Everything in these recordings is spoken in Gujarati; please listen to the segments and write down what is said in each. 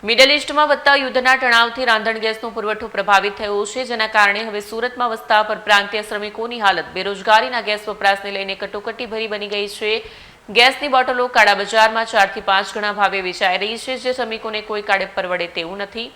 મિડલ ઇસ્ટમાં વધતા યુદ્ધના તણાવથી રાંધણ ગેસનો પુરવઠો પ્રભાવિત થયો છે, જેના કારણે હવે સુરતમાં વસતા પરપ્રાંતીય શ્રમિકોની હાલત બેરોજગારીના ગેસ વપરાશને લઈને કટોકટી ભરી બની ગઈ છે। ગેસની બોટલો કાળા બજારમાં 4 થી 5 ગણા ભાવે વેચાઈ રહી છે, જે શ્રમિકોને કોઈ કાળે પરવડે તેવું નથી।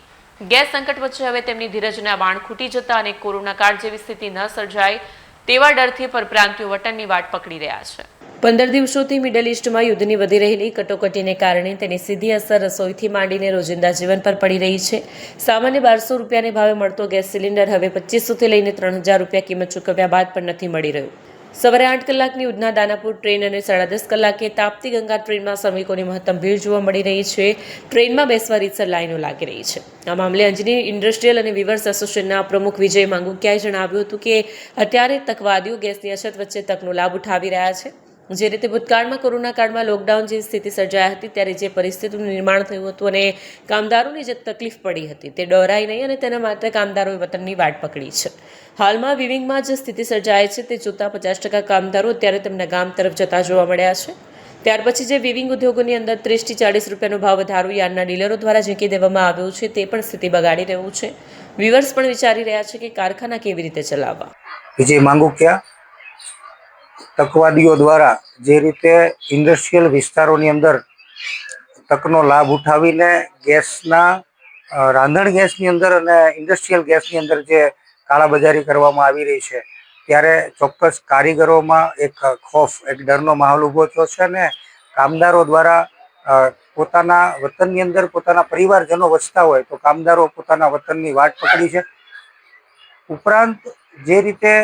ગેસ સંકટ વચ્ચે હવે તેમની ધીરજના બાણ ખૂટી જતા અને કોરોના કાળ જેવી સ્થિતિ ન સર્જાય તેવા ડરથી પરપ્રાંતીયો વતનની વાટ પકડી રહ્યા છે। 15 દિવસોથી મિડલ ઇસ્ટમાં યુદ્ધની વધી રહેલી કટોકટીને કારણે તેની સીધી અસર રસોઈથી માંડીને રોજિંદા જીવન પર પડી રહી છે। સામાન્ય 1200 રૂપિયાને ભાવે મળતો ગેસ સિલિન્ડર હવે 2500થી લઈને 3000 રૂપિયા કિંમત ચૂકવ્યા બાદ પણ નથી મળી રહ્યો। સવારે 8 કલાકની ઉધના દાનાપુર ટ્રેન અને 10:30 કલાકે તાપ્તી ગંગા ટ્રેનમાં શ્રમિકોની મહત્તમ ભીડ જોવા મળી રહી છે। ટ્રેનમાં બેસવા રીતસર લાઈનો લાગી રહી છે। આ મામલે અંજની ઇન્ડસ્ટ્રીયલ અને વીવર્સ એસોસિએશનના પ્રમુખ વિજય માંગુકિયાએ જણાવ્યું હતું કે અત્યારે તકવાદીઓ ગેસની અછત વચ્ચે તકનો લાભ ઉઠાવી રહ્યા છે। જે રીતે ભૂતકાળમાં કોરોના કાળમાં લોકડાઉન જેવી સ્થિતિ સર્જાઈ હતી, ત્યારે જે પરિસ્થિતિનું નિર્માણ થયું હતું અને કામદારોની જે તકલીફ પડી હતી તે ડરાઈ નહીં અને તેના માટે કામદારોએ વતનની વાટ પકડી છે। હાલમાં વિવિંગમાં જે સ્થિતિ સર્જાય છે તે જોતા 50% કામદારો અત્યારે તેમના ગામ તરફ જતા જોવા મળ્યા છે। ત્યાર પછી જે વિવિંગ ઉદ્યોગોની અંદર 30 થી 40 રૂપિયાનો ભાવ વધારો યાર્ડના ડીલરો દ્વારા ઝીંકી દેવામાં આવ્યો છે, તે પણ સ્થિતિ બગાડી રહ્યું છે। વિવર્સ પણ વિચારી રહ્યા છે કે કારખાના કેવી રીતે ચલાવવા। વિજય માંગુકિયા, તકવાદીઓ દ્વારા જે રીતે ઇન્ડસ્ટ્રીયલ વિસ્તારોની અંદર તકનો લાભ ઉઠાવીને ગેસના રાંધણ ગેસની અંદર અને ઇન્ડસ્ટ્રીયલ ગેસની અંદર જે કાળાબજારી કરવામાં આવી રહી છે, ત્યારે ચોક્કસ કારીગરોમાં એક ખોફ, એક ડરનો માહોલ ઊભો થયો છે અને કામદારો દ્વારા પોતાના વતનની અંદર પોતાના પરિવારજનો વસતા હોય તો કામદારો પોતાના વતનની વાટ પકડી છે। ઉપરાંત જે રીતે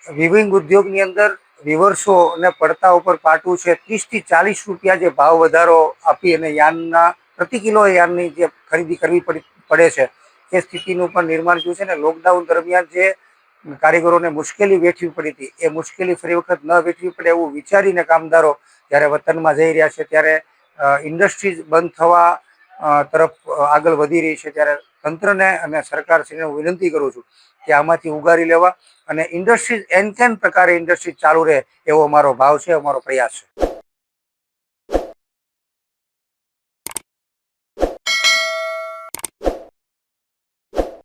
વિવિંગ ઉદ્યોગની અંદર વિવર્સો અને પડતા ઉપર પાટું છે, 30 થી 40 રૂપિયા જે ભાવ વધારો આપી અને યાર્નના પ્રતિ કિલો યાર્નની જે ખરીદી કરવી પડે છે, એ સ્થિતિનું પણ નિર્માણ થયું છે। અને લોકડાઉન દરમિયાન જે કારીગરોને મુશ્કેલી વેઠવી પડી હતી, એ મુશ્કેલી ફરી વખત ન વેઠવી પડે એવું વિચારીને કામદારો જ્યારે વતનમાં જઈ રહ્યા છે, ત્યારે ઇન્ડસ્ટ્રીઝ બંધ થવા તરફ આગળ વધી રહી છે। ત્યારે તંત્રને અને સરકારશ્રીને હું વિનંતી કરું છું કે આમાંથી ઉગારી લેવા અને ઇન્ડસ્ટ્રીઝ એન પ્રકારે ઇન્ડસ્ટ્રીઝ ચાલુ રહે એવો અમારો ભાવ છે, અમારો પ્રયાસ છે।